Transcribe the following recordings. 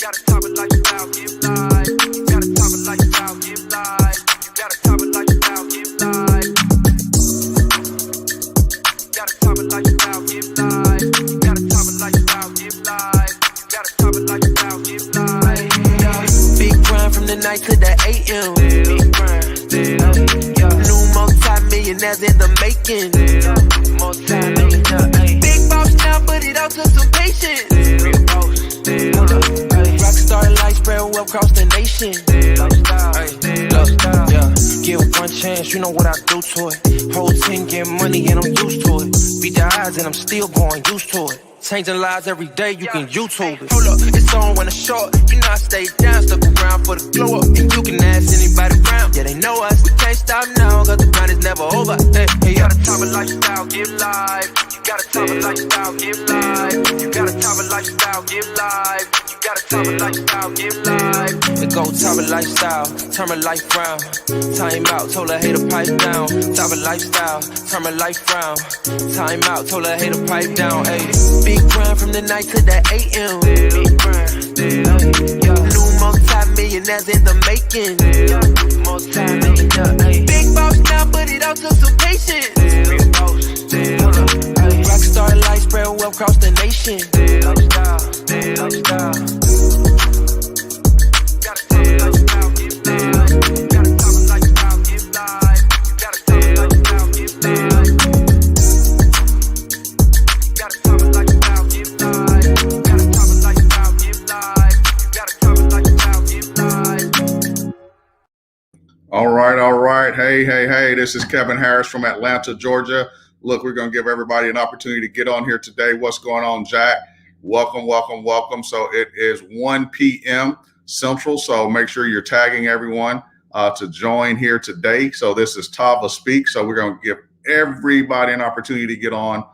got a Tava lifestyle, give life. You got a Tava lifestyle, give life. You got a Tava lifestyle, give life. You got a Tava lifestyle, give life. You got a Tava lifestyle, give life. You got a Tava lifestyle, give life. Big grind from the night to the AM. Big grind, new multi-millionaires in the making. Multi-millionaire, big boss now, but it all took some patience. Rockstar life spread well across the nation. Give one chance, you know what I do to it. Whole team get money and I'm used to it. Beat the odds and I'm still going used to it. Changing lives every day, you can YouTube it. Hold up, it's on when it's short. You know I stay down, stuck around for the glow up. And you can ask anybody around, yeah, they know us. Can't stop now, cause the grind is never over. Hey, you got a Tava lifestyle, give life. You got a Tava lifestyle, give life. You got a Tava lifestyle, give life. You got a Tava lifestyle, give life. The go Tava lifestyle, turn my life round. Time out, told her hater pipe down. Tava lifestyle, turn my life round. Time out, told her hater pipe down. Ayy, big grind from the night to the AM. Big grind, new multi-millionaires in the making. Multi-millionaire, big boss now, but it all took some patience. Rockstar life spread well across the nation. All right. Hey, this is Kevin Harris from Atlanta, Georgia. Look, we're going to give everybody an opportunity to get on here today. What's going on, Jack? Welcome. So it is 1 p.m. Central, so make sure you're tagging everyone to join here today. So this is Tava Speaks, so we're going to give everybody an opportunity to get on.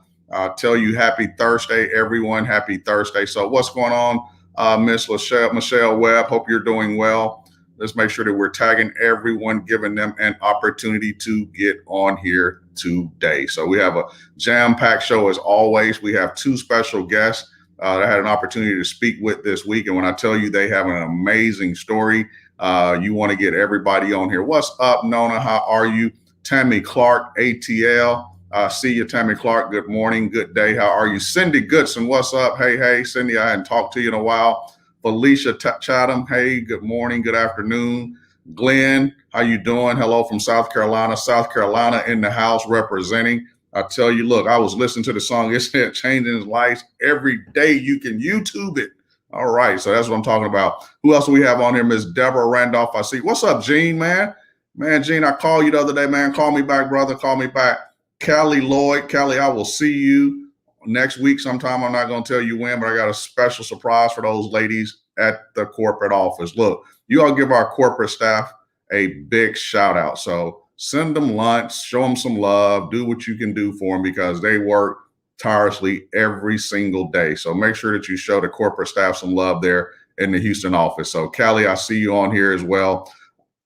Tell you happy Thursday, everyone. Happy Thursday. So what's going on, Miss Michelle Webb? Hope you're doing well. Let's make sure that we're tagging everyone, giving them an opportunity to get on here today. So we have a jam-packed show as always. We have two special guests that I had an opportunity to speak with this week. And when I tell you they have an amazing story, you want to get everybody on here. What's up, Nona? How are you? Tammy Clark, ATL. See you, Tammy Clark. Good morning. Good day. How are you? Cindy Goodson, what's up? Hey, Cindy, I hadn't talked to you in a while. Felicia Chatham, hey, good morning, good afternoon. Glenn, how you doing? Hello from South Carolina. South Carolina in the house representing. I tell you, look, I was listening to the song. It said changing his life every day. You can YouTube it. All right, so that's what I'm talking about. Who else do we have on here? Miss Deborah Randolph, I see. What's up, Gene, man? Man, Gene, I called you the other day, man. Call me back, brother. Call me back. Kelly Lloyd. Kelly, I will see you next week sometime. I'm not going to tell you when, but I got a special surprise for those ladies at the corporate office. Look, you all give our corporate staff a big shout out. So send them lunch, show them some love, do what you can do for them because they work tirelessly every single day. So make sure that you show the corporate staff some love there in the Houston office. So Callie, I see you on here as well.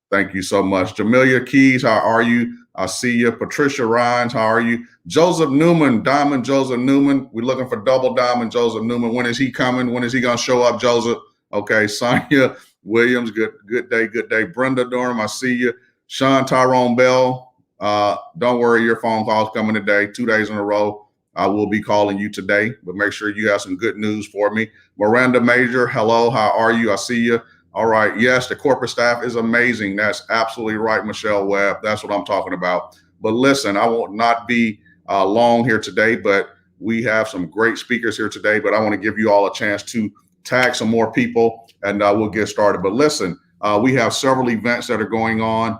Thank you so much. Jamelia Keys, how are you? I see you. Patricia Rhines, how are you? Joseph Newman, Diamond Joseph Newman. We're looking for double Diamond Joseph Newman. When is he coming? When is he going to show up, Joseph? Okay, Sonia Williams, good day. Brenda Durham, I see you. Sean Tyrone Bell, don't worry, your phone call's coming today, 2 days in a row. I will be calling you today, but make sure you have some good news for me. Miranda Major, hello, how are you? I see you. All right, yes, the corporate staff is amazing. That's absolutely right, Michelle Webb. That's what I'm talking about. But listen, I will not be long here today, but we have some great speakers here today, but I want to give you all a chance to tag some more people and we'll get started. But listen, we have several events that are going on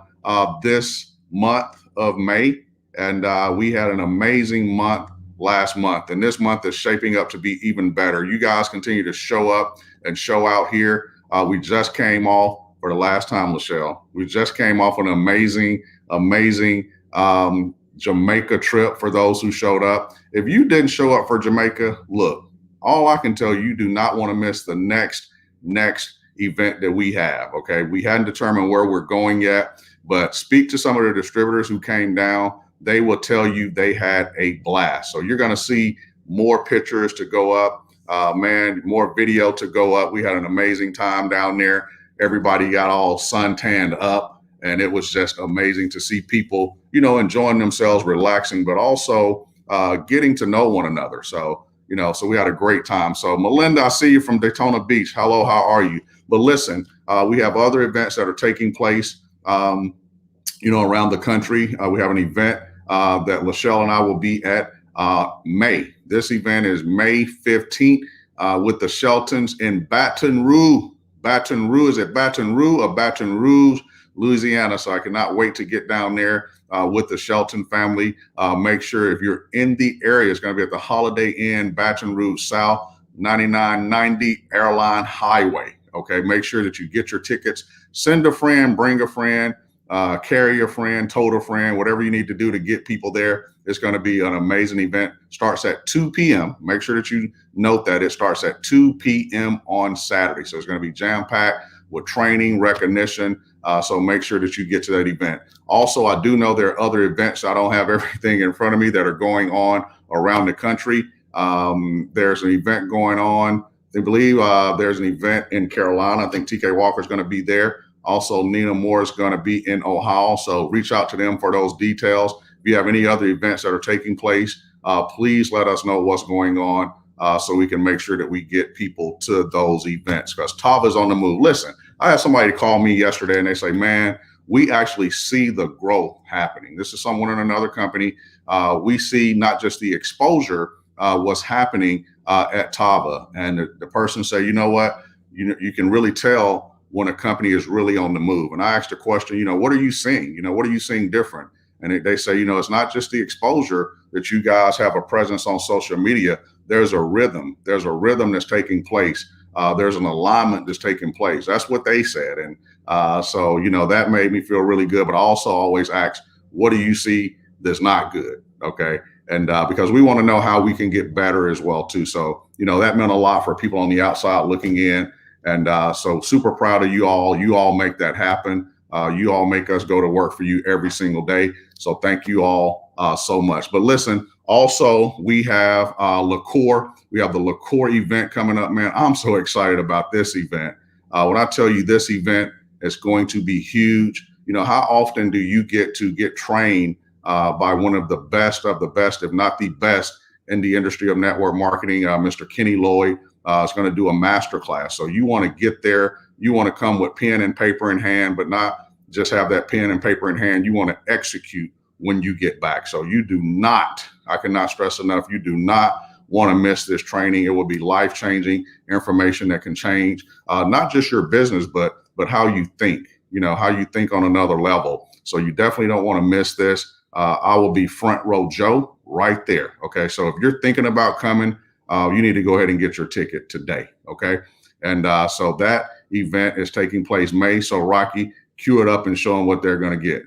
this month of May, and we had an amazing month last month, and this month is shaping up to be even better. You guys continue to show up and show out here. We just came off for the last time, Lachelle. We just came off an amazing Jamaica trip for those who showed up. If you didn't show up for Jamaica, look, all I can tell you do not want to miss the next event that we have. Okay, we hadn't determined where we're going yet, but speak to some of the distributors who came down. They will tell you they had a blast. So you're going to see more pictures to go up Man, more video to go up. We had an amazing time down there. Everybody got all suntanned up, and it was just amazing to see people, enjoying themselves, relaxing, but also getting to know one another. So, so we had a great time. So Melinda, I see you from Daytona Beach. Hello, how are you? But listen, we have other events that are taking place, around the country. We have an event that Lachelle and I will be at May. This event is May 15th with the Sheltons in Baton Rouge. Baton Rouge, is it Baton Rouge or Baton Rouge, Louisiana? So I cannot wait to get down there with the Shelton family. Make sure if you're in the area, it's going to be at the Holiday Inn, Baton Rouge South, 9990 Airline Highway. Okay, make sure that you get your tickets. Send a friend, bring a friend, carry a friend, tote a friend, whatever you need to do to get people there. It's going to be an amazing event. Starts at 2 p.m. Make sure that you note that it starts at 2 p.m. on Saturday. So it's going to be jam-packed with training, recognition. So make sure that you get to that event. Also, I do know there are other events. I don't have everything in front of me that are going on around the country. There's an event going on. I believe there's an event in Carolina. I think TK Walker is going to be there. Also, Nina Moore is going to be in Ohio. So reach out to them for those details. If you have any other events that are taking place, please let us know what's going on so we can make sure that we get people to those events, because Tava's on the move. Listen, I had somebody call me yesterday and they say, man, we actually see the growth happening. This is someone in another company. We see not just the exposure, what's happening at Tava. And the person say, you know what, you can really tell when a company is really on the move. And I asked the question, what are you seeing? What are you seeing different? And they say, it's not just the exposure that you guys have a presence on social media. There's a rhythm. There's a rhythm that's taking place. There's an alignment that's taking place. That's what they said. And so, that made me feel really good. But I also always ask, what do you see that's not good? Okay. And because we want to know how we can get better as well, too. So, that meant a lot for people on the outside looking in. And so super proud of you all. You all make that happen. You all make us go to work for you every single day. So thank you all so much. But listen, also we have liqueur. We have the liqueur event coming up, man. I'm so excited about this event. When I tell you this event is going to be huge, how often do you get to get trained by one of the best, if not the best in the industry of network marketing? Mr. Kenny Lloyd is going to do a master class. So you want to get there. You want to come with pen and paper in hand, but not just have that pen and paper in hand. You want to execute when you get back. So you do not, I cannot stress enough, you do not want to miss this training. It will be life-changing information that can change not just your business, but how you think, how you think on another level. So you definitely don't want to miss this. I will be front row Joe right there. Okay. So if you're thinking about coming, you need to go ahead and get your ticket today. Okay. And so that event is taking place May. So Rocky, cue it up and show them what they're going to get.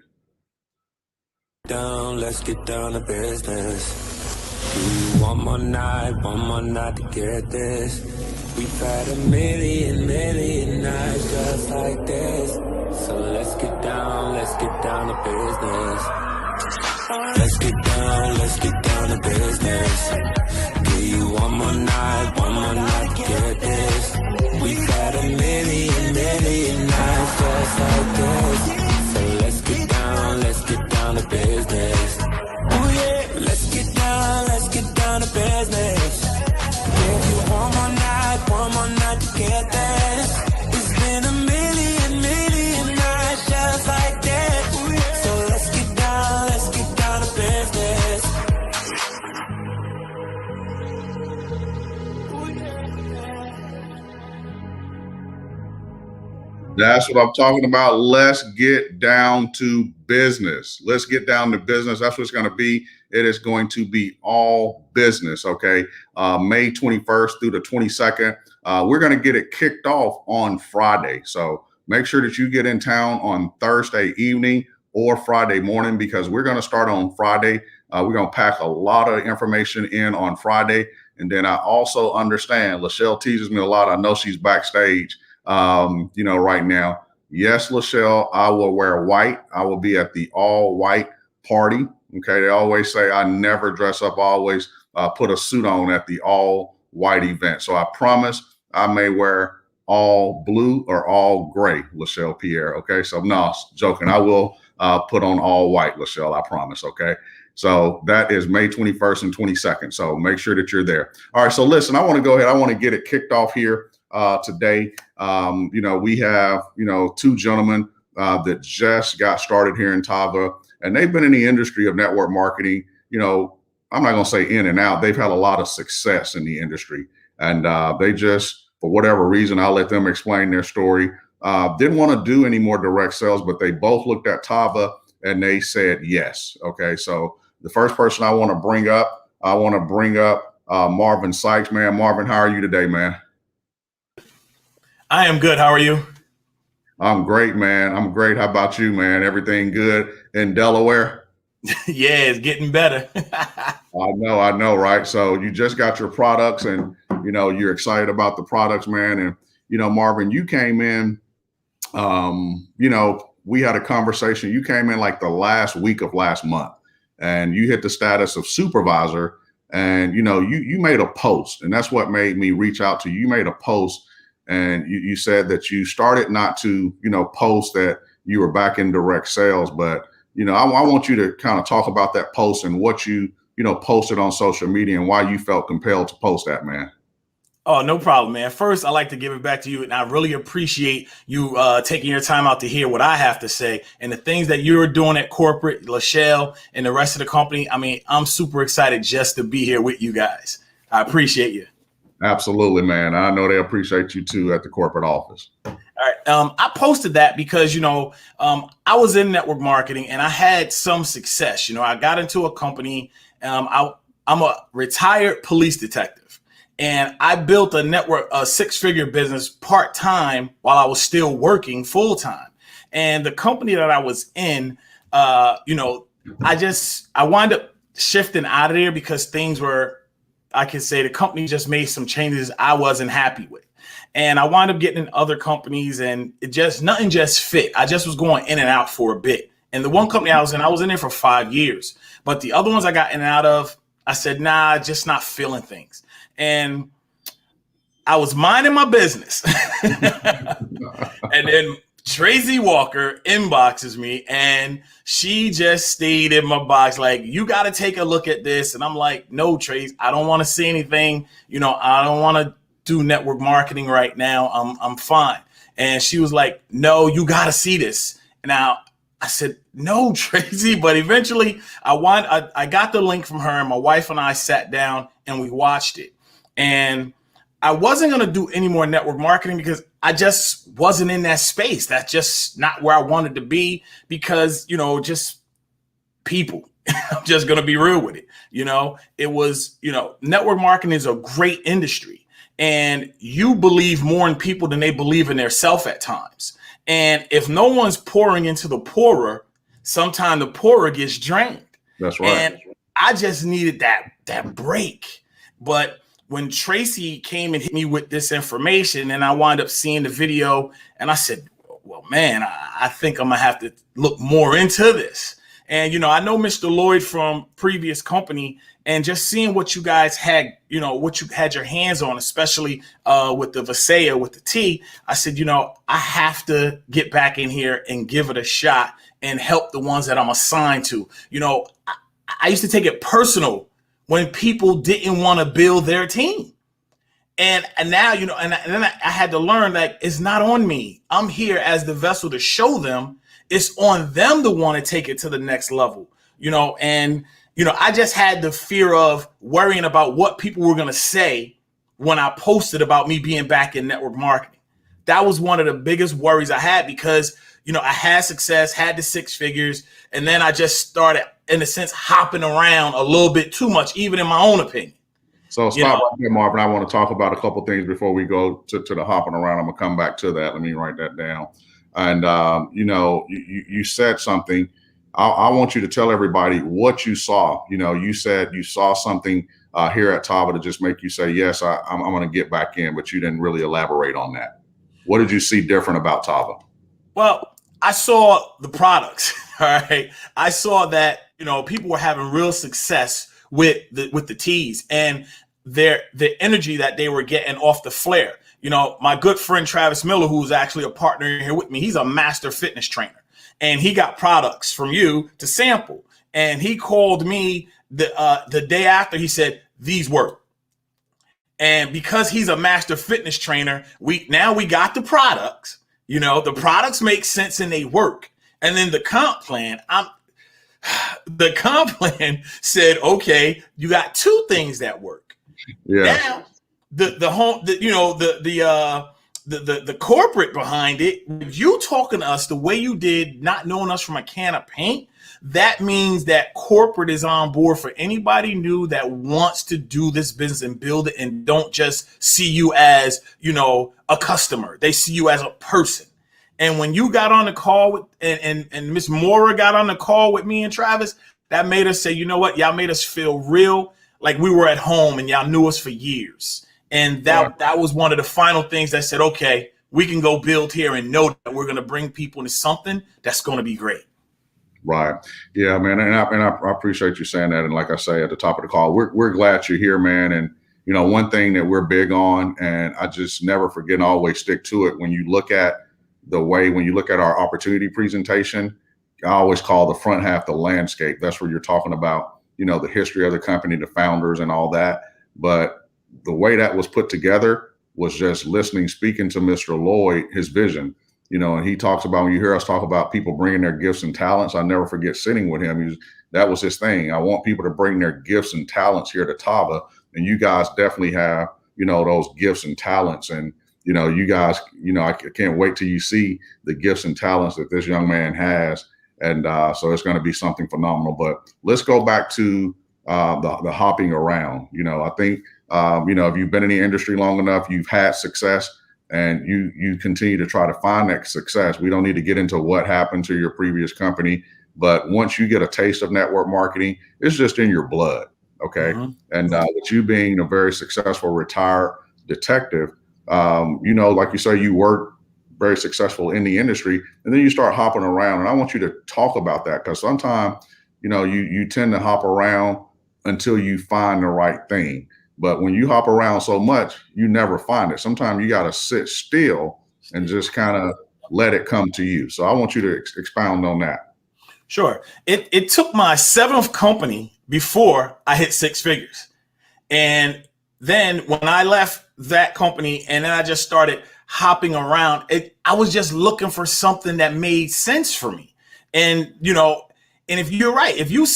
Let's get down to business. One more night to get this. We've had a million nights just like this. So let's get down to business. Let's get down to business. Give you one more night to get this. We've had a million nights just like this. So let's get down to business. Oh yeah, let's get down to business. Give you one more night to get this. It's been a million nights just like this. So let's get down to business. That's what I'm talking about. Let's get down to business. Let's get down to business. That's what it's going to be. It is going to be all business. Okay. May 21st through the 22nd. We're going to get it kicked off on Friday. So make sure that you get in town on Thursday evening or Friday morning, because we're going to start on Friday. We're going to pack a lot of information in on Friday. And then I also understand Lachelle teases me a lot. I know she's backstage. Right now. Yes, Lachelle, I will wear white. I will be at the all white party. Okay. They always say I never dress up. I always put a suit on at the all white event. So I promise I may wear all blue or all gray, Lachelle Pierre. Okay. So no, joking. I will put on all white, Lachelle. I promise. Okay. So that is May 21st and 22nd. So make sure that you're there. All right. So listen, I want to go ahead. I want to get it kicked off here today. We have, two gentlemen that just got started here in Tava, and they've been in the industry of network marketing. I'm not going to say in and out. They've had a lot of success in the industry, and they just, for whatever reason, I'll let them explain their story. Didn't want to do any more direct sales, but they both looked at Tava and they said yes. Okay, so the first person I want to bring up, Marvin Sykes. Man, Marvin, how are you today, man? I am good. How are you? I'm great, man. I'm great. How about you, man? Everything good in Delaware? Yeah, it's getting better. I know, right? So you just got your products and, you're excited about the products, man. And, Marvin, you came in, we had a conversation. You came in like the last week of last month and you hit the status of supervisor and, you made a post, and that's what made me reach out to you. You made a post and you said that you started not to, post that you were back in direct sales, but I want you to kind of talk about that post and what you posted on social media and why you felt compelled to post that, man. Oh, no problem, man. First, I'd like to give it back to you, and I really appreciate you taking your time out to hear what I have to say and the things that you're doing at corporate, Lachelle, and the rest of the company. I mean, I'm super excited just to be here with you guys. I appreciate you. Absolutely, man. I know they appreciate you too at the corporate office. All right. I posted that because, I was in network marketing and I had some success. I got into a company. I'm a retired police detective, and I built a six-figure business part-time while I was still working full-time. And the company that I was in, I wound up shifting out of there because things were, I can say the company just made some changes I wasn't happy with. And I wound up getting in other companies and nothing just fit. I just was going in and out for a bit. And the one company I was in there for 5 years. But the other ones I got in and out of, I said, nah, just not feeling things. And I was minding my business. And then Tracy Walker inboxes me and she just stayed in my box like, you got to take a look at this. And I'm like, no, Trace, I don't want to see anything. I don't want to do network marketing right now. I'm fine. And she was like, no, you got to see this. Now I said, no, Tracy, but eventually I got the link from her and my wife and I sat down and we watched it. And I wasn't going to do any more network marketing because I just wasn't in that space. That's just not where I wanted to be because, just people. I'm just going to be real with it. It was, network marketing is a great industry. And you believe more in people than they believe in themselves at times. And if no one's pouring into the pourer, sometimes the pourer gets drained. That's right. And I just needed that break. But when Tracy came and hit me with this information and I wound up seeing the video and I said, well, man, I think I'm going to have to look more into this. And, I know Mr. Lloyd from previous company and just seeing what you guys had, what you had your hands on, especially with the Visaya, with the T, I said, I have to get back in here and give it a shot and help the ones that I'm assigned to. I used to take it personal when people didn't want to build their team. And now, and then I had to learn that it's not on me. I'm here as the vessel to show them. It's on them to want to take it to the next level, I just had the fear of worrying about what people were going to say when I posted about me being back in network marketing. That was one of the biggest worries I had because, I had success, had the six figures, and then I just started, in a sense, hopping around a little bit too much, even in my own opinion. So stop right there, Marvin. I want to talk about a couple of things before we go to the hopping around. I'm going to come back to that. Let me write that down. And, you said something. I want you to tell everybody what you saw. You said you saw something here at Tava to just make you say, yes, I'm going to get back in, but you didn't really elaborate on that. What did you see different about Tava? Well, I saw the products. All right. I saw that, people were having real success with the teas. And the energy that they were getting off the flare. You know, my good friend Travis Miller, who's actually a partner here with me, he's a master fitness trainer, and he got products from you to sample. And he called me the day after. He said, these work. And because he's a master fitness trainer, we got the products. You know, the products make sense and they work. And then the comp plan, said, okay, you got two things that work. Yeah. Now the corporate behind it, you talking to us the way you did, not knowing us from a can of paint, that means that corporate is on board for anybody new that wants to do this business and build it, and don't just see you as, you know, a customer. They see you as a person. And when you got on the call with and Miss Mora got on the call with me and Travis, that made us say, you know what, y'all made us feel real, like we were at home and y'all knew us for years. And that was one of the final things that said, okay, we can go build here and know that we're going to bring people into something that's going to be great. Right. Yeah, man. And I appreciate you saying that. And like I say at the top of the call, we're glad you're here, man. And, you know, one thing that we're big on, and I just never forget and always stick to it, when you look at our opportunity presentation, I always call the front half the landscape. That's where you're talking about, you know, the history of the company, the founders and all that. But the way that was put together was just listening, speaking to Mr. Lloyd, his vision. You know, and he talks about, when you hear us talk about people bringing their gifts and talents, I never forget sitting with him. That was his thing. I want people to bring their gifts and talents here to Tava. And you guys definitely have, you know, those gifts and talents. And, you know, you guys, you know, I can't wait till you see the gifts and talents that this young man has. And so it's going to be something phenomenal. But let's go back to the hopping around. You know, I think, you know, if you've been in the industry long enough, you've had success, and you continue to try to find that success. We don't need to get into what happened to your previous company, but once you get a taste of network marketing, it's just in your blood. Okay. Mm-hmm. And with you being a very successful retired detective, you know, like you say, you work very successful in the industry, and then you start hopping around. And I want you to talk about that, because sometimes, you know, you tend to hop around until you find the right thing. But when you hop around so much, you never find it. Sometimes you got to sit still and just kind of let it come to you. So I want you to expound on that. Sure. It took my 7th company before I hit 6 figures. And then when I left that company and then I just started hopping around, I was just looking for something that made sense for me. And, you know, and if you're right, if you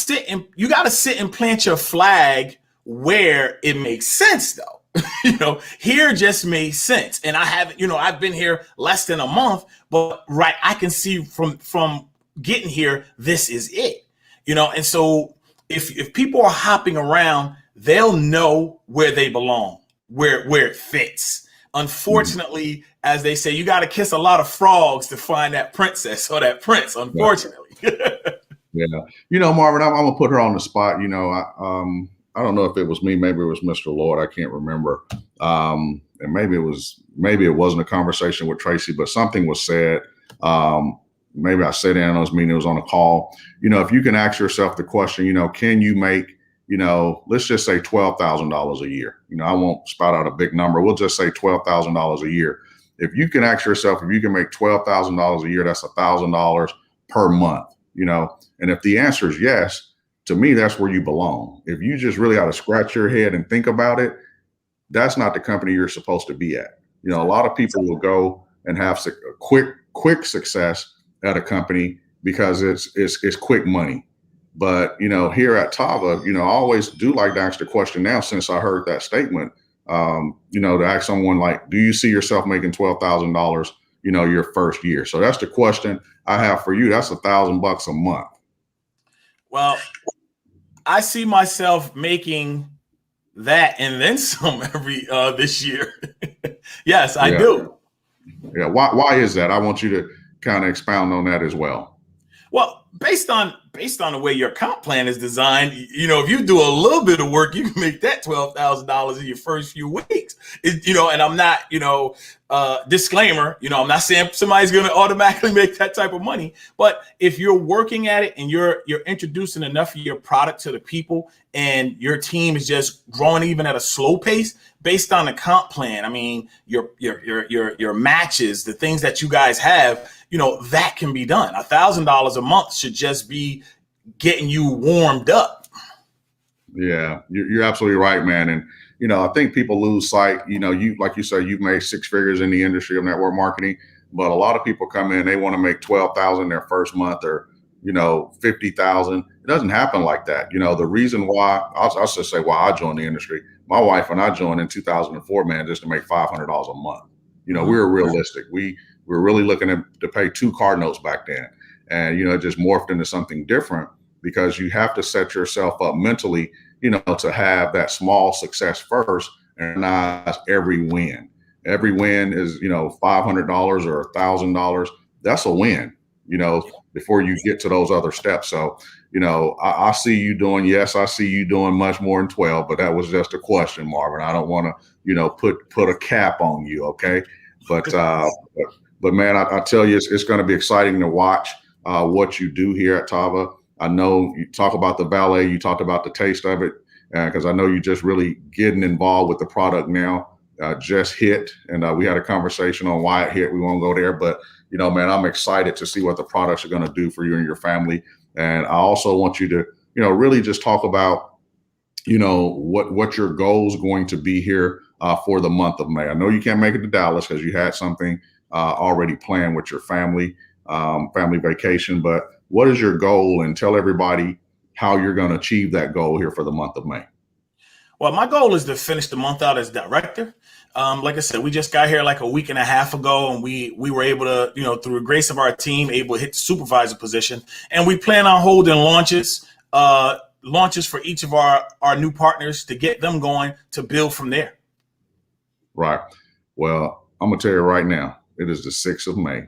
got to sit and plant your flag where it makes sense, though. You know, here just made sense. And I haven't, you know, I've been here less than a month, but right, I can see from getting here, this is it. You know, and so if people are hopping around, they'll know where they belong, where it fits. Unfortunately, as they say, you got to kiss a lot of frogs to find that princess or that prince, unfortunately. Yeah. You know, Marvin, I'm gonna put her on the spot. You know, I don't know if it was me, maybe it was Mr. Lloyd, I can't remember. And maybe it wasn't a conversation with Tracy, but something was said. Maybe I said it in those meetings, it was on a call. You know, if you can ask yourself the question, you know, can you make, you know, let's just say $12,000 a year. You know, I won't spout out a big number. We'll just say $12,000 a year. If you can ask yourself, if you can make $12,000 a year, that's $1,000 per month, you know, and if the answer is yes, to me, that's where you belong. If you just really got to scratch your head and think about it, that's not the company you're supposed to be at. You know, a lot of people will go and have quick success at a company because it's quick money. But, you know, here at Tava, you know, I always do like to ask the question now, since I heard that statement, you know, to ask someone like, do you see yourself making $12,000, you know, your first year? So that's the question I have for you. That's $1,000 a month. Well, I see myself making that and then some every this year. Yes, I do. Yeah. Why is that? I want you to kind of expound on that as well. Well, based on based on the way your comp plan is designed, if you do a little bit of work, you can make that $12,000 in your first few weeks. And I'm not, disclaimer, I'm not saying somebody's going to automatically make that type of money, but if you're working at it and you're introducing enough of your product to the people and your team is just growing even at a slow pace based on the comp plan, I mean, your matches, the things that you guys have, that can be done. $1,000 a month should just be getting you warmed up. Yeah, you're absolutely right, man. And, I think people lose sight, like you say, you've made six figures in the industry of network marketing, but a lot of people come in, they want to make 12,000 their first month or, 50,000. It doesn't happen like that. The reason why, I'll just say why I joined the industry. My wife and I joined in 2004, man, just to make $500 a month. We were realistic. We were really looking to pay 2 car notes back then. And, it just morphed into something different because you have to set yourself up mentally, to have that small success first and recognize every win. Every win is, $500 or $1,000. That's a win, before you get to those other steps. So, I see you doing much more than 12, but that was just a question, Marvin. I don't want to, put a cap on you. Okay. But man, I tell you, it's going to be exciting to watch what you do here at Tava. I know you talk about the valet, you talked about the taste of it, because I know you're just really getting involved with the product now. Just hit, and we had a conversation on why it hit. We won't go there, but man, I'm excited to see what the products are going to do for you and your family. And I also want you to, really just talk about, what your goal is going to be here for the month of May. I know you can't make it to Dallas because you had something already planned with your family vacation, but what is your goal? And tell everybody how you're going to achieve that goal here for the month of May. Well, my goal is to finish the month out as director. Like I said, we just got here like a week and a half ago, and we were able to, through the grace of our team, able to hit the supervisor position. And we plan on holding launches for each of our new partners to get them going to build from there. Right. Well, I'm going to tell you right now, it is the 6th of May.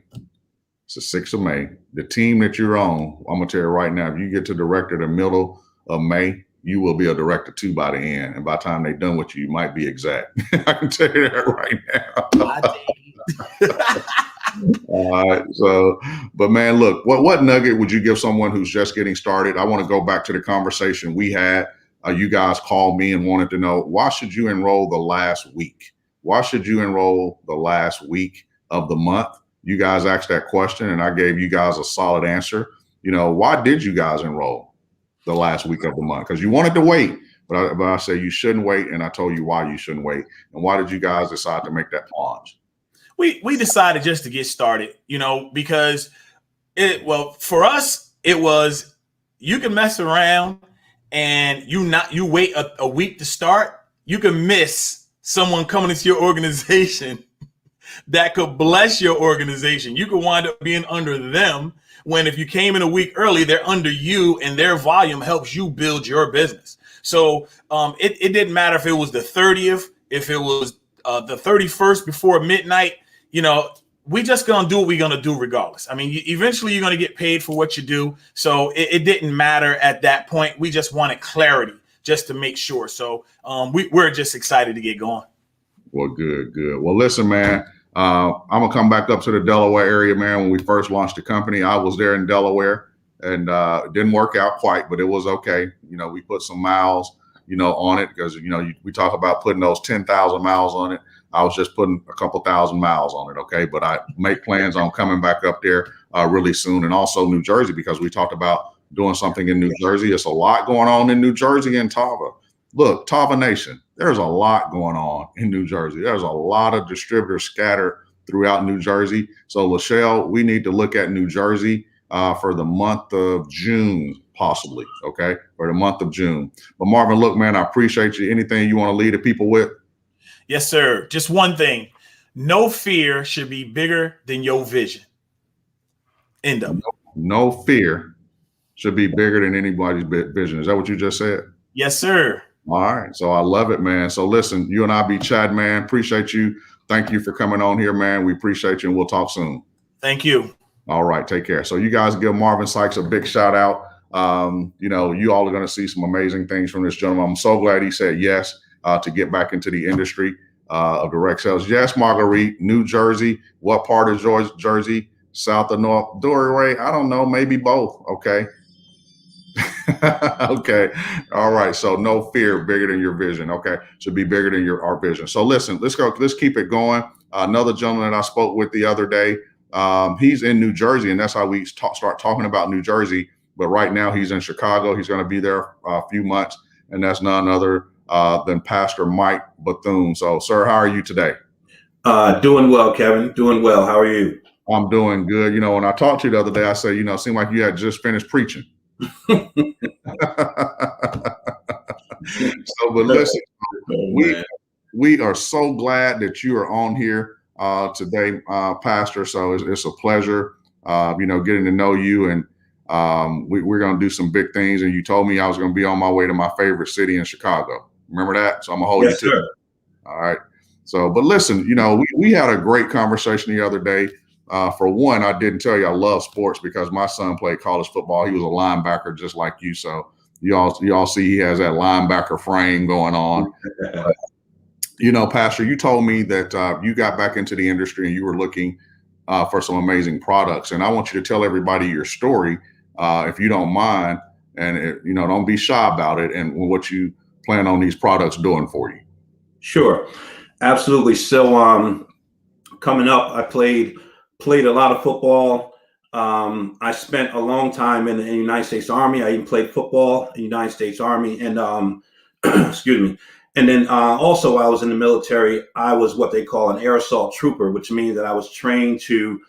It's the 6th of May. The team that you're on, I'm going to tell you right now, if you get to director the middle of May, you will be a director 2 by the end. And by the time they're done with you, you might be exact. I can tell you that right now. All right. So, but man, look, what nugget would you give someone who's just getting started? I want to go back to the conversation we had. You guys called me and wanted to know, why should you enroll the last week? Why should you enroll the last week of the month? You guys asked that question and I gave you guys a solid answer. Why did you guys enroll the last week of the month? Because you wanted to wait, but I say you shouldn't wait. And I told you why you shouldn't wait. And why did you guys decide to make that plunge? We decided just to get started, because for us, it was, you can mess around and you wait a week to start. You can miss someone coming into your organization that could bless your organization. You could wind up being under them when, if you came in a week early, they're under you and their volume helps you build your business. So it didn't matter if it was the 30th, if it was the 31st before midnight, we just going to do what we're going to do regardless. I mean, eventually you're going to get paid for what you do. So it didn't matter at that point. We just wanted clarity just to make sure. So we're just excited to get going. Well, good. Well, listen, man, I'm going to come back up to the Delaware area, man. When we first launched the company, I was there in Delaware and it didn't work out quite, but it was okay. We put some miles, on it because, we talk about putting those 10,000 miles on it. I was just putting a couple thousand miles on it. Okay. But I make plans on coming back up there really soon. And also New Jersey, because we talked about doing something in New Jersey. It's a lot going on in New Jersey and Tava. Look, Tava Nation, there's a lot going on in New Jersey. There's a lot of distributors scattered throughout New Jersey. So, Lachelle, we need to look at New Jersey for the month of June, possibly, okay, for the month of June. But Marvin, look, man, I appreciate you. Anything you want to lead the people with? Yes, sir. Just one thing. No fear should be bigger than your vision. End of. No fear should be bigger than anybody's vision. Is that what you just said? Yes, sir. All right. So I love it, man. So listen, you and I be chatting, man. Appreciate you. Thank you for coming on here, man. We appreciate you and we'll talk soon. Thank you. All right. Take care. So you guys give Marvin Sykes a big shout out. You all are going to see some amazing things from this gentleman. I'm so glad he said yes to get back into the industry of direct sales. Yes, Marguerite, New Jersey. What part of Jersey? South or north? Dory Ray, I don't know, maybe both. Okay. Okay. All right. So no fear, bigger than your vision. Okay. Should be bigger than our vision. So listen, let's go. Let's keep it going. Another gentleman that I spoke with the other day, he's in New Jersey, and that's how we start talking about New Jersey. But right now he's in Chicago. He's going to be there a few months, and that's none other than Pastor Mike Bethune. So, sir, how are you today? Doing well, Kevin. Doing well. How are you? I'm doing good. When I talked to you the other day, I said, it seemed like you had just finished preaching. So, but listen, we are so glad that you are on here today, Pastor. So it's a pleasure, getting to know you, and we're going to do some big things. And you told me I was going to be on my way to my favorite city in Chicago. Remember that? So I'm gonna hold you to it. All right. So, but listen, we had a great conversation the other day. For one, I didn't tell you I love sports because my son played college football. He was a linebacker just like you. So you all see he has that linebacker frame going on. Pastor, you told me that you got back into the industry and you were looking for some amazing products. And I want you to tell everybody your story, if you don't mind, and don't be shy about it, and what you plan on these products doing for you. Sure. Absolutely. So coming up, I played a lot of football. I spent a long time in the United States Army. I even played football in the United States Army, and excuse me. And then also while I was in the military, I was what they call an air assault trooper, which means that I was trained to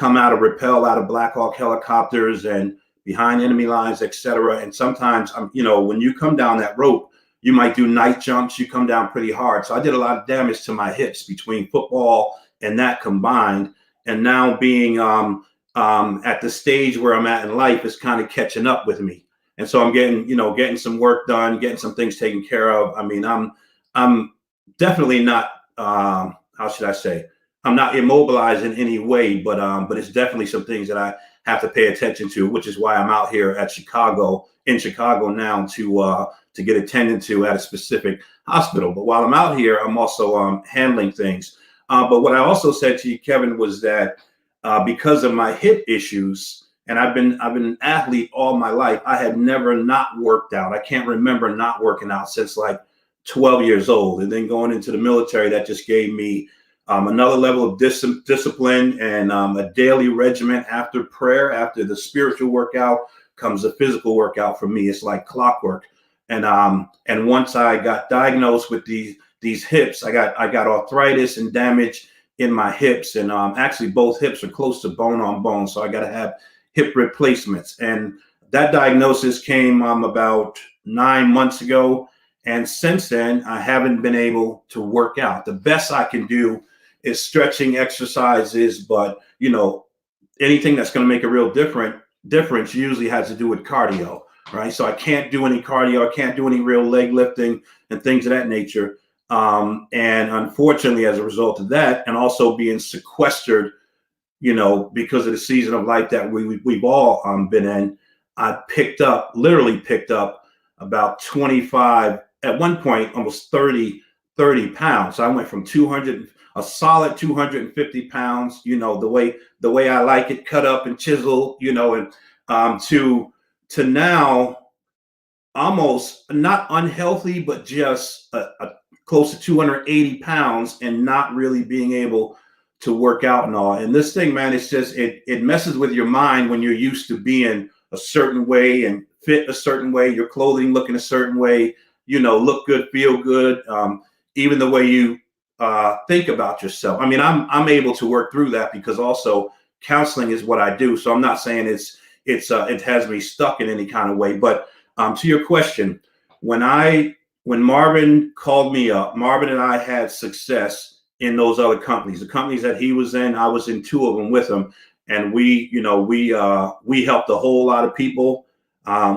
rappel out of Black Hawk helicopters and behind enemy lines, etc. And sometimes, when you come down that rope, you might do night jumps. You come down pretty hard. So I did a lot of damage to my hips between football and that combined. And now being at the stage where I'm at in life is kind of catching up with me. And so I'm getting some work done, getting some things taken care of. I mean, I'm definitely not, how should I say? I'm not immobilized in any way, but it's definitely some things that I have to pay attention to, which is why I'm out here in Chicago now to get attended to at a specific hospital. But while I'm out here, I'm also handling things. But what I also said to you, Kevin, was that because of my hip issues, and I've been an athlete all my life, I had never not worked out. I can't remember not working out since like 12 years old. And then going into the military, that just gave me another level of discipline and a daily regimen. After prayer, after the spiritual workout, comes the physical workout for me. It's like clockwork. And once I got diagnosed with these hips, I got arthritis and damage in my hips, and actually both hips are close to bone on bone, so I got to have hip replacements. And that diagnosis came about 9 months ago, and since then I haven't been able to work out. The best I can do is stretching exercises, but anything that's going to make a real difference usually has to do with cardio. Right. So I can't do any cardio. I can't do any real leg lifting and things of that nature. And unfortunately, as a result of that, and also being sequestered, because of the season of life that we've all been in, I literally picked up about 25, at one point, almost 30 pounds. So I went from a solid 250 pounds, the way I like it, cut up and chiseled, and to now almost not unhealthy, but just close to 280 pounds and not really being able to work out and all. And this thing, man, it's just, it messes with your mind when you're used to being a certain way and fit a certain way, your clothing looking a certain way, look good, feel good, even the way you think about yourself. I mean, I'm able to work through that because also counseling is what I do. So I'm not saying it has me stuck in any kind of way. But to your question, when Marvin called me up, Marvin and I had success in those other companies. The companies that he was in, I was in 2 of them with him, and we helped a whole lot of people.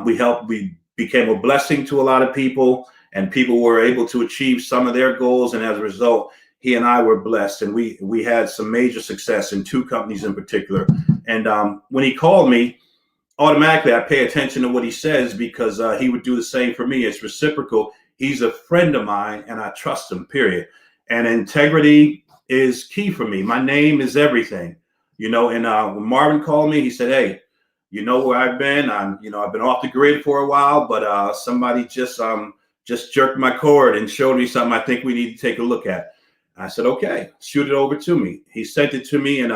We became a blessing to a lot of people, and people were able to achieve some of their goals. And as a result, he and I were blessed, and we had some major success in 2 companies in particular. And when he called me, automatically I pay attention to what he says because he would do the same for me. It's reciprocal. He's a friend of mine and I trust him, period. And integrity is key for me. My name is everything, you know. And when Marvin called me, he said, "Hey, you know where I've been? I've been off the grid for a while, but somebody just jerked my cord and showed me something I think we need to take a look at." I said, "Okay, shoot it over to me." He sent it to me, and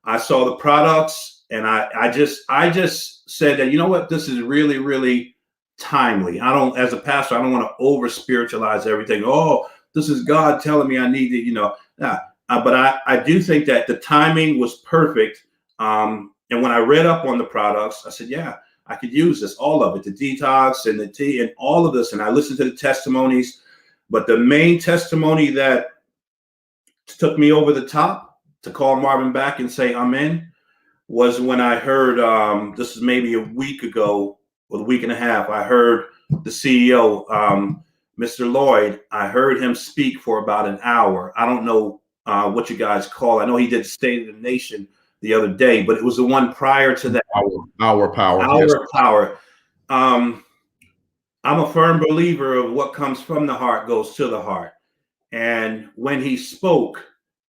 I saw the products, and I just said that, you know what, this is really, really timely. As a pastor, I don't want to over spiritualize everything. Oh, this is God telling me I need to, nah. But I do think that the timing was perfect. And when I read up on the products, I said, yeah, I could use this, all of it, the detox and the tea and all of this. And I listened to the testimonies, but the main testimony that took me over the top to call Marvin back and say, I'm in, was when I heard, this is maybe a week ago or a week and a half, I heard the CEO, Mr. Lloyd, I heard him speak for about an hour. I don't know what you guys call it. I know he did State of the Nation the other day, but it was the one prior to that. Our power. Our Yes. power. I'm a firm believer of what comes from the heart goes to the heart. And when he spoke,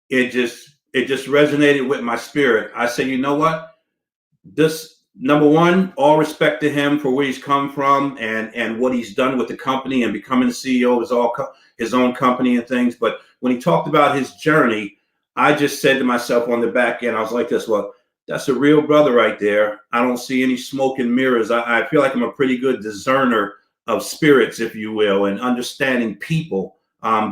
it just resonated with my spirit. I said, you know what? This, number one, all respect to him for where he's come from and what he's done with the company and becoming the CEO of his own company and things. But when he talked about his journey, I just said to myself on the back end, I was like this, well, that's a real brother right there. I don't see any smoke and mirrors. I feel like I'm a pretty good discerner of spirits, if you will, and understanding people.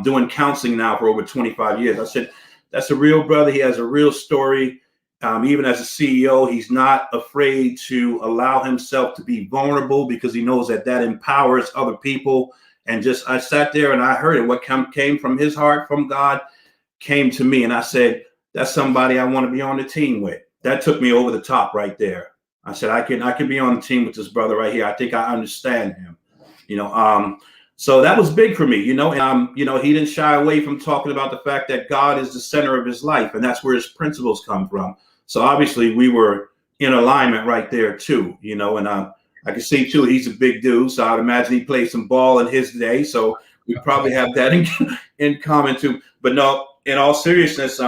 Doing counseling now for over 25 years. I said, that's a real brother. He has a real story. Even as a CEO, he's not afraid to allow himself to be vulnerable because he knows that empowers other people. And I sat there and I heard it. What came from his heart, from God, came to me. And I said, that's somebody I want to be on the team with. That took me over the top right there. I said, I can be on the team with this brother right here. I think I understand him, So that was big for me, and, he didn't shy away from talking about the fact that God is the center of his life, and that's where his principles come from. So obviously we were in alignment right there too, and I can see too, he's a big dude. So I'd imagine he played some ball in his day. So we probably have that in common too. But no, in all seriousness,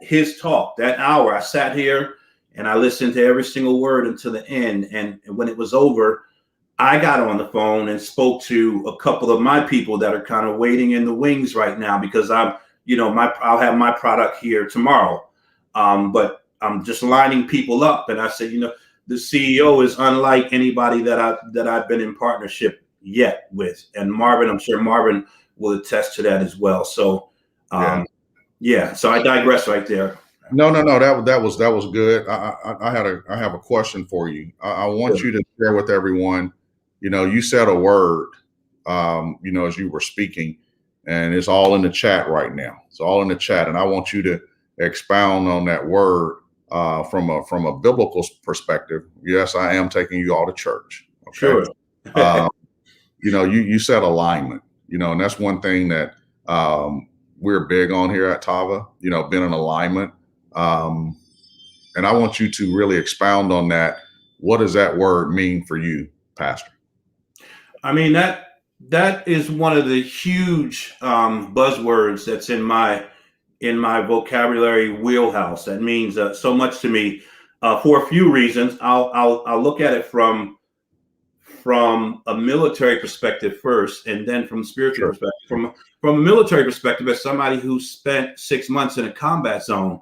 his talk, that hour, I sat here and I listened to every single word until the end. And when it was over, I got on the phone and spoke to a couple of my people that are kind of waiting in the wings right now because I'll have my product here tomorrow. But I'm just lining people up. And I said, the CEO is unlike anybody that I've been in partnership yet with. And Marvin, I'm sure Marvin will attest to that as well. So, so I digress right there. No, that was good. I have a question for you. I want you to share with everyone. You said a word, as you were speaking, and it's all in the chat right now. It's all in the chat, and I want you to expound on that word from a biblical perspective. Yes, I am taking you all to church. Okay? Sure. You said alignment. And that's one thing that we're big on here at Tava. Being in alignment. And I want you to really expound on that. What does that word mean for you, Pastor? I mean, that is one of the huge buzzwords that's in my vocabulary wheelhouse. That means so much to me for a few reasons. I'll look at it from a military perspective first, and then from a spiritual perspective. From a military perspective, as somebody who spent 6 months in a combat zone,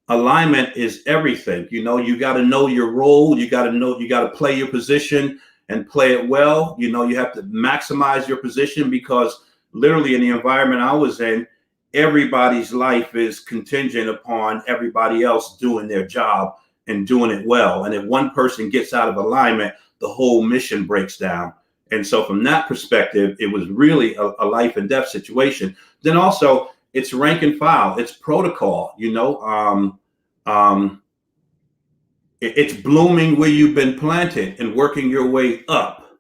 alignment is everything. You got to know your role. You got to play your position and play it well. You have to maximize your position because literally in the environment I was in, everybody's life is contingent upon everybody else doing their job and doing it well. And if one person gets out of alignment, the whole mission breaks down. And so from that perspective, it was really a life and death situation. Then also it's rank and file, it's protocol, it's blooming where you've been planted and working your way up,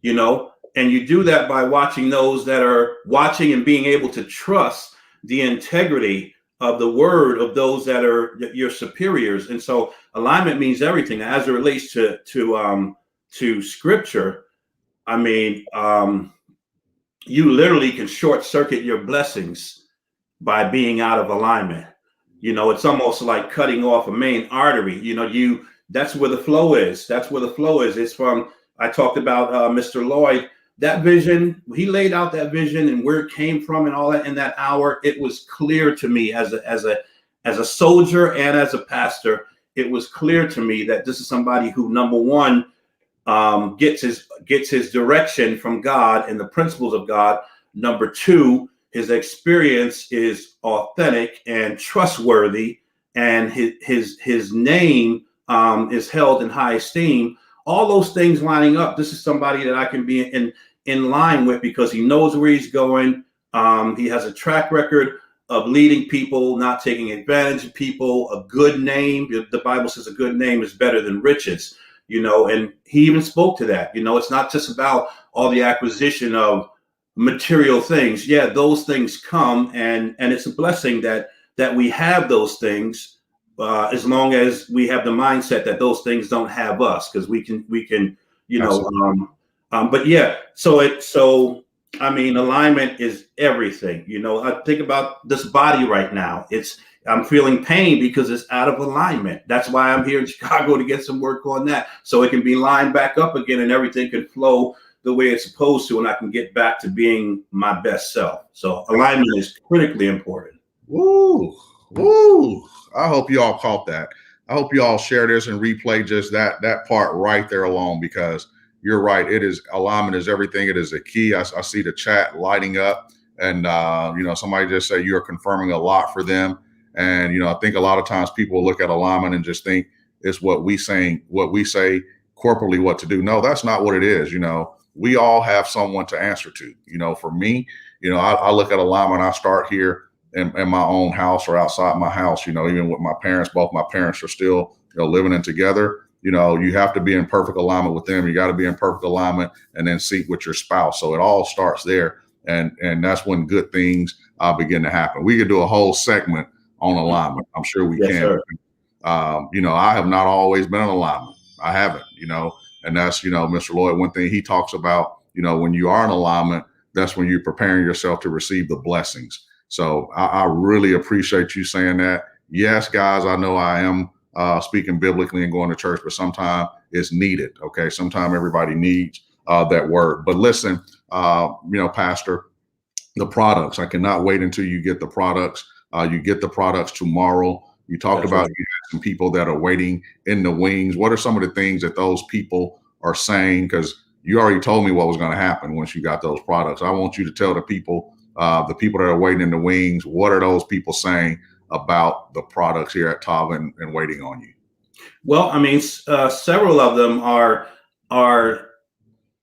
and you do that by watching those that are watching and being able to trust the integrity the word of those that are your superiors. And so alignment means everything as it relates to scripture. I mean, you literally can short circuit your blessings by being out of alignment. It's almost like cutting off a main artery. That's where the flow is. That's where the flow is. It's from, I talked about Mr. Lloyd, that vision. He laid out that vision and where it came from and all that in that hour. It was clear to me as a soldier and as a pastor. It was clear to me that this is somebody who, number one, gets his direction from God and the principles of God. Number two, his experience is authentic and trustworthy, and his name is held in high esteem. All those things lining up. This is somebody that I can be in line with because he knows where he's going. He has a track record of leading people, not taking advantage of people, a good name. The Bible says a good name is better than riches, and he even spoke to that. It's not just about all the acquisition of material things. Yeah, those things come, and it's a blessing that we have those things, as long as we have the mindset that those things don't have us, because we can but yeah, so I mean, alignment is everything. I think about this body right now. I'm feeling pain because it's out of alignment. That's why I'm here in Chicago to get some work on that, so it can be lined back up again and everything can flow the way it's supposed to, and I can get back to being my best self. So alignment is critically important. Woo. I hope you all caught that. I hope you all share this and replay just that part right there alone, because you're right. Alignment is everything. It is a key. I see the chat lighting up, and somebody just said you're confirming a lot for them. And I think a lot of times people look at alignment and just think it's what we say corporately what to do. No, that's not what it is. We all have someone to answer to. For me, I look at alignment. I start here in my own house or outside my house. Even with my parents, both my parents are still living in together. You have to be in perfect alignment with them. You got to be in perfect alignment, and then seek with your spouse. So it all starts there, and that's when good things begin to happen. We could do a whole segment on alignment. I'm sure we can. I have not always been in alignment. I haven't. And that's, Mr. Lloyd, one thing he talks about, when you are in alignment, that's when you're preparing yourself to receive the blessings. So I really appreciate you saying that. Yes, guys, I know I am speaking biblically and going to church, but sometimes it's needed. Okay. Sometimes everybody needs that word. But listen, Pastor, the products, I cannot wait until you get the products. You get the products tomorrow. You talked about you have some people that are waiting in the wings. What are some of the things that those people are saying? Because you already told me what was going to happen once you got those products. I want you to tell the people that are waiting in the wings, what are those people saying about the products here at Tava and waiting on you? Well, I mean, several of them are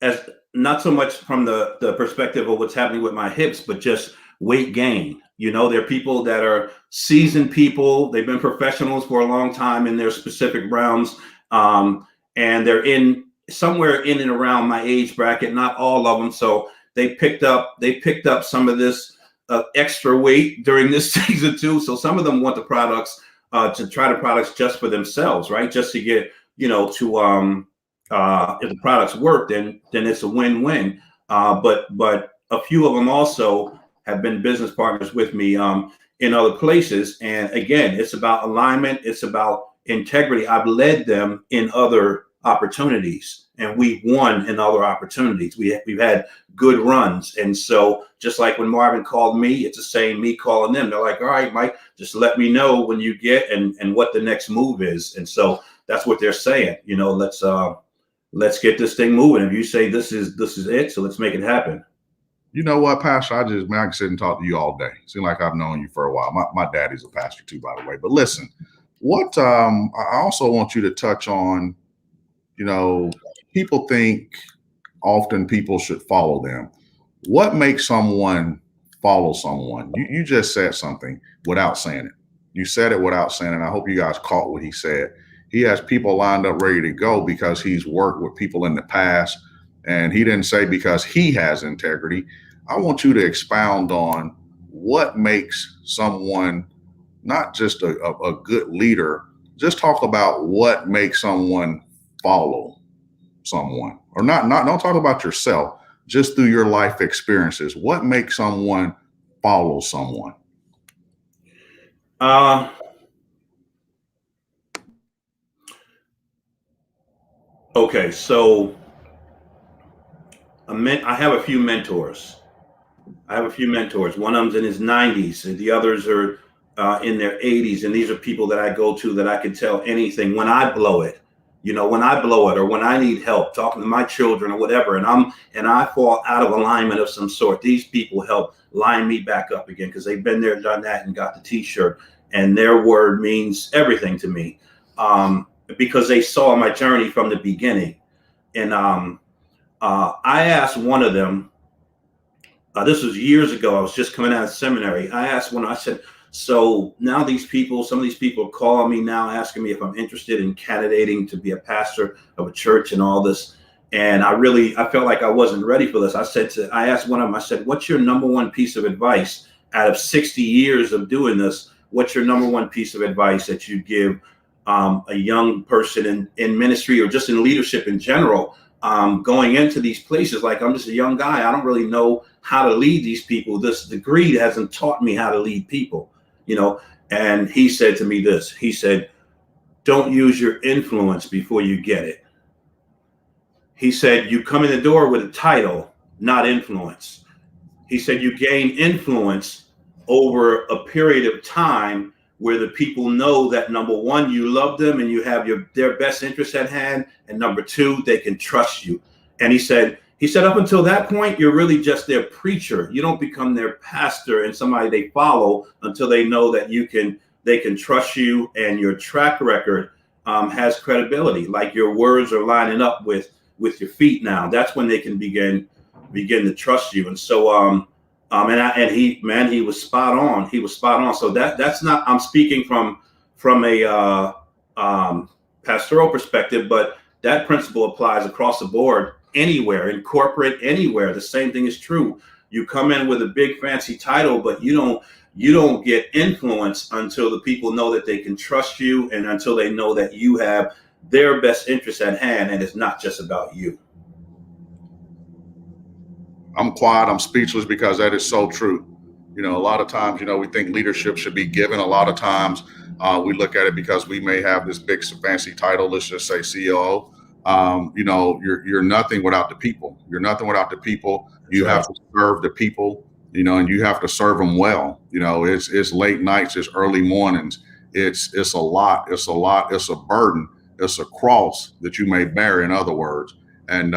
as not so much from the perspective of what's happening with my hips, but just weight gain. They're people that are seasoned people. They've been professionals for a long time in their specific realms. And they're somewhere in and around my age bracket, not all of them. So they picked up some of this extra weight during this season too. So some of them want the products to try the products just for themselves, right? Just to get, if the products work, then it's a win-win. But a few of them also have been business partners with me in other places. And again, it's about alignment. It's about integrity. I've led them in other opportunities, and we've won in other opportunities. We've had good runs. And so just like when Marvin called me, it's the same me calling them. They're like, all right, Mike, just let me know when you get and what the next move is. And so that's what they're saying. Let's get this thing moving. If you say this is it, so let's make it happen. You know what, Pastor? I can sit and talk to you all day. Seems like I've known you for a while. My daddy's a pastor too, by the way. But listen, what I also want you to touch on, people think often people should follow them. What makes someone follow someone? You just said something without saying it. You said it without saying it. I hope you guys caught what he said. He has people lined up ready to go because he's worked with people in the past. And he didn't say because he has integrity. I want you to expound on what makes someone not just a good leader. Just talk about what makes someone follow someone, or not. Don't talk about yourself. Just through your life experiences, what makes someone follow someone? Okay, so I have a few mentors. One of them's in his 90s, and the others are in their 80s. And these are people that I go to that I can tell anything when I blow it, or when I need help talking to my children or whatever, and I fall out of alignment of some sort. These people help line me back up again because they've been there, done that, and got the T-shirt. And their word means everything to me because they saw my journey from the beginning. And I asked one of them. This was years ago. I was just coming out of seminary. I asked one. I said, "So now some of these people are calling me now, asking me if I'm interested in candidating to be a pastor of a church and all this." And I felt like I wasn't ready for this. I asked one of them. I said, "What's your number one piece of advice out of 60 years of doing this? What's your number one piece of advice that you give a young person in ministry or just in leadership in general?" Going into these places, like, I'm just a young guy. I don't really know how to lead these people. This degree hasn't taught me how to lead people, And he said to me this. He said, "Don't use your influence before you get it." He said, "You come in the door with a title, not influence." He said, "You gain influence over a period of time where the people know that, number one, you love them and you have their best interest at hand, and number two, they can trust you." And he said, up until that point, you're really just their preacher. You don't become their pastor and somebody they follow until they know that they can trust you and your track record has credibility. Like your words are lining up with your feet now. That's when they can begin to trust you. And so, he was spot on. He was spot on. So that's not, I'm speaking from a pastoral perspective, but that principle applies across the board, anywhere, in corporate, anywhere. The same thing is true. You come in with a big fancy title, but you don't get influence until the people know that they can trust you and until they know that you have their best interests at hand and it's not just about you. I'm quiet. I'm speechless because that is so true. A lot of times, we think leadership should be given. A lot of times we look at it because we may have this big fancy title. Let's just say COO. You're nothing without the people. You're nothing without the people. You have to serve the people, and you have to serve them well. It's late nights, it's early mornings. It's a lot. It's a burden. It's a cross that you may bear, in other words. And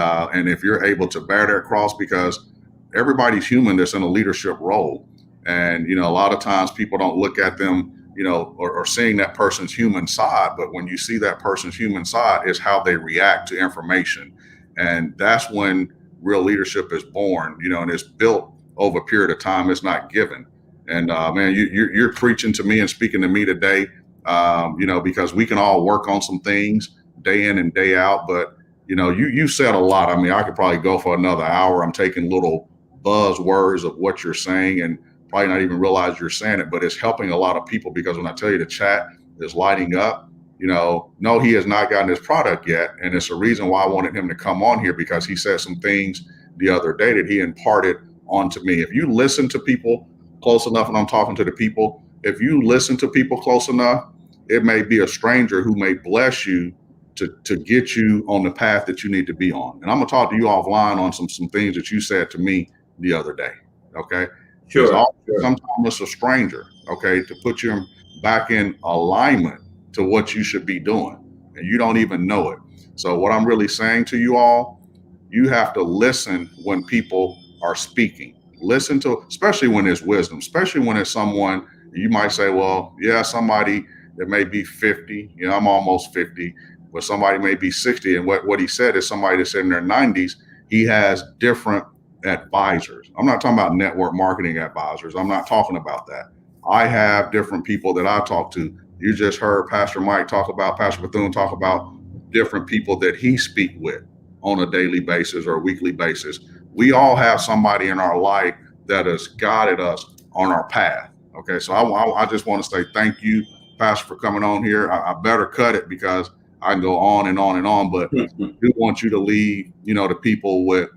if you're able to bear that cross, because everybody's human that's in a leadership role. And, a lot of times people don't look at them, or seeing that person's human side. But when you see that person's human side, is how they react to information. And that's when real leadership is born, and it's built over a period of time. It's not given. And man, you're preaching to me and speaking to me today, because we can all work on some things day in and day out. But, you said a lot. I mean, I could probably go for another hour. I'm taking little buzzwords of what you're saying and probably not even realize you're saying it, but it's helping a lot of people, because when I tell you the chat is lighting up, no, he has not gotten his product yet. And it's a reason why I wanted him to come on here, because he said some things the other day that he imparted onto me. If you listen to people close enough, and I'm talking to the people, if you listen to people close enough, it may be a stranger who may bless you to get you on the path that you need to be on. And I'm gonna talk to you offline on some things that you said to me the other day. Okay. Sure. Sometimes it's a stranger, okay, to put you back in alignment to what you should be doing, and you don't even know it. So what I'm really saying to you all, you have to listen when people are speaking. Listen to, especially when it's wisdom, especially when it's someone you might say, well, yeah, somebody that may be 50, I'm almost 50, but somebody may be 60. And what he said is somebody that's in their 90s, he has different advisors. I'm not talking about network marketing advisors. I'm not talking about that. I have different people that I talk to. You just heard Pastor Bethune talk about different people that he speak with on a daily basis or a weekly basis. We all have somebody in our life that has guided us on our path. Okay, so I just want to say thank you, Pastor, for coming on here. I better cut it because I can go on and on and on, but I do want you to leave, the people with,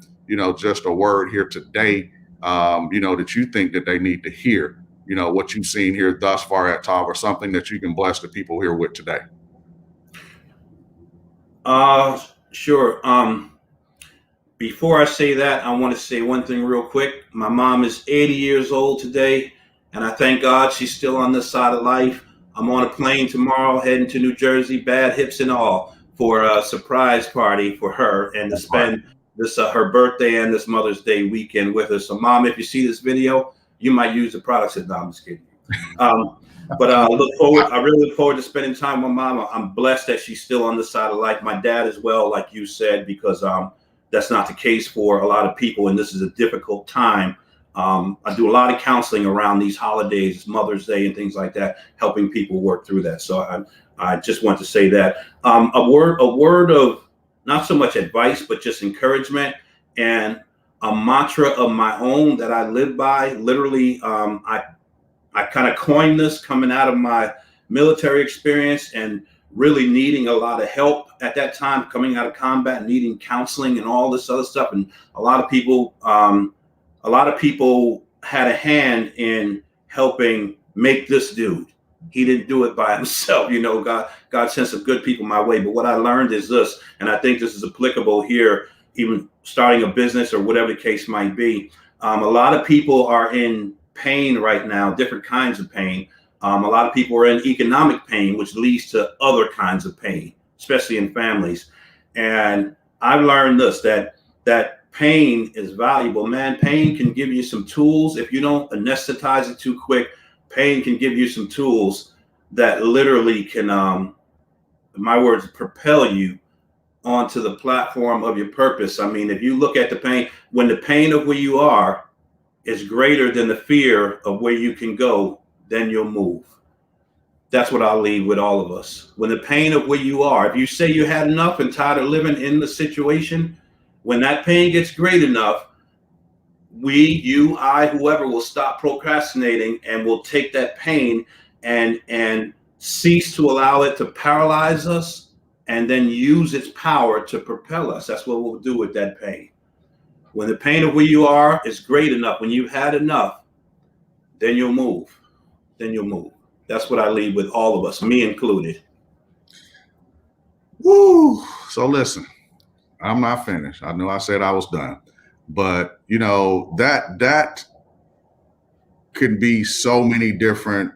just a word here today, that you think that they need to hear, what you've seen here thus far at Tava, or something that you can bless the people here with today. Sure. Before I say that, I want to say one thing real quick. My mom is 80 years old today, and I thank God she's still on this side of life. I'm on a plane tomorrow heading to New Jersey, bad hips and all, for a surprise party for her and to spend this her birthday and this Mother's Day weekend with her. So, Mom, if you see this video, you might use the products. No, I'm just kidding. But I really look forward to spending time with Mama. I'm blessed that she's still on this side of life. My dad as well, like you said, because that's not the case for a lot of people, and this is a difficult time. I do a lot of counseling around these holidays, Mother's Day and things like that, helping people work through that. So I just want to say that a word of not so much advice, but just encouragement and a mantra of my own that I live by. Literally, I kind of coined this coming out of my military experience and really needing a lot of help at that time, coming out of combat, needing counseling and all this other stuff. And a lot of people had a hand in helping make this dude. He didn't do it by himself. God sent some good people my way. But what I learned is this, and I think this is applicable here, even starting a business or whatever the case might be. A lot of people are in pain right now, different kinds of pain. A lot of people are in economic pain, which leads to other kinds of pain, especially in families. And I've learned this, that pain is valuable, man. Pain can give you some tools. If you don't anesthetize it too quick, pain can give you some tools that literally can, in my words, propel you onto the platform of your purpose. I mean, if you look at the pain, when the pain of where you are is greater than the fear of where you can go, then you'll move. That's what I'll leave with all of us. When the pain of where you are, if you say you had enough and tired of living in the situation, when that pain gets great enough, we, you, I, whoever will stop procrastinating and will take that pain and cease to allow it to paralyze us and then use its power to propel us. That's what we'll do with that pain. When the pain of where you are is great enough, when you've had enough, then you'll move. Then you'll move. That's what I leave with all of us, me included. Woo! So listen, I'm not finished. I know I said I was done, but that could be so many different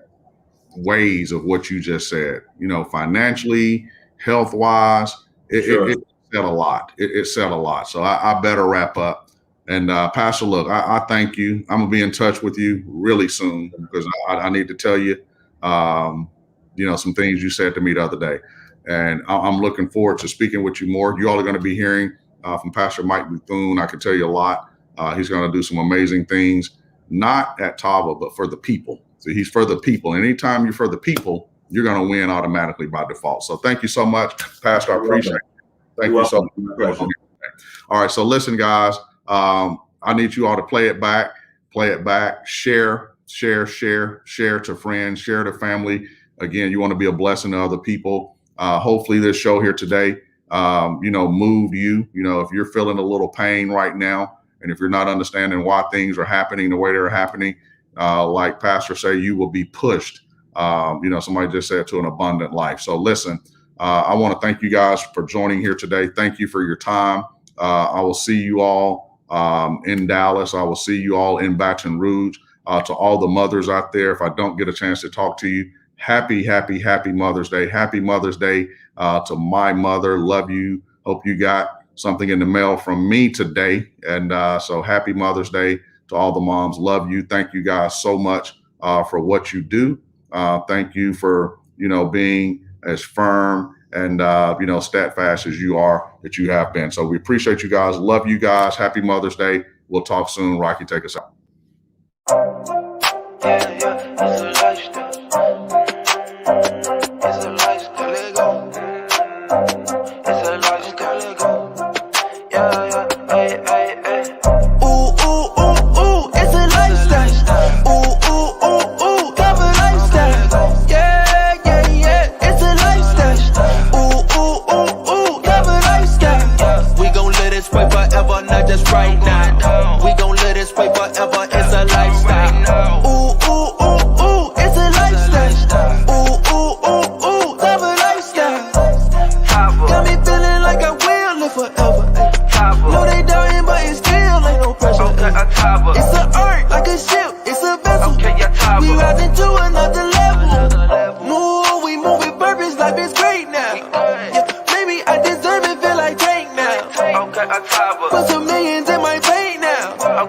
ways of what you just said. Financially, health-wise, it said a lot. It said a lot. So I better wrap up. And Pastor, look, I thank you. I'm gonna be in touch with you really soon because I need to tell you, some things you said to me the other day, and I'm looking forward to speaking with you more. You all are going to be hearing from Pastor Mike Bethune. I can tell you a lot. He's going to do some amazing things, not at Tava, but for the people. So he's for the people. Anytime you're for the people, you're going to win automatically by default. So thank you so much, Pastor. I appreciate it. Thank you so much. All right. So listen, guys. I need you all to play it back, share to friends, share to family. Again, you want to be a blessing to other people. Hopefully this show here today, moved you. If you're feeling a little pain right now, and if you're not understanding why things are happening the way they're happening, like Pastor say, you will be pushed. Somebody just said to an abundant life. So listen, I want to thank you guys for joining here today. Thank you for your time. I will see you all in Dallas. I will see you all in Baton Rouge. To all the mothers out there, if I don't get a chance to talk to you, happy Mother's Day. Happy Mother's Day to my mother. Love you. Hope you got something in the mail from me today. And so happy Mother's Day to all the moms. Love you. Thank you guys so much for what you do. Thank you for, being as firm and, steadfast as you are, that you have been. So we appreciate you guys. Love you guys. Happy Mother's Day. We'll talk soon. Rocky, take us out. It's a lifestyle. It's a lifestyle. Let go. It's a lifestyle. Let go. Yeah, hey. Ooh, it's a lifestyle. Ooh, lifestyle. Ooh, ooh, ooh, ooh, it's a lifestyle. Ooh, ooh, ooh, ooh, Tava lifestyle. Got me feeling like I will live forever. No, they dying, but it still ain't no pressure. It's an art, like a ship, it's a vessel. We rising to another level. Move, we move with purpose, life is great now. Yeah, maybe I deserve it, feel like Tank now. Put some millions in my bank now.